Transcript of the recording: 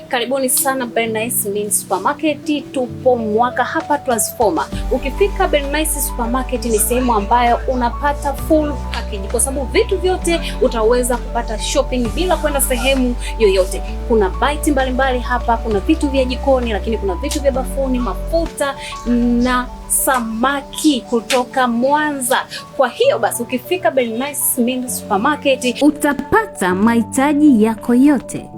Karibuni sana Bernice Meat Supermarket, tupo mwaka hapa Transformer. Ukifika Bernice Supermarket ni sehemu ambayo unapata full package, kwa sababu vitu vyote utaweza kupata shopping bila kwenda sehemu yoyote. Kuna bite mbalimbali hapa, kuna vitu vya jikoni, lakini kuna vitu vya bafuni, mafuta na samaki kutoka Mwanza. Kwa hiyo basi ukifika Bernice Meat Supermarket utapata mahitaji yako yote.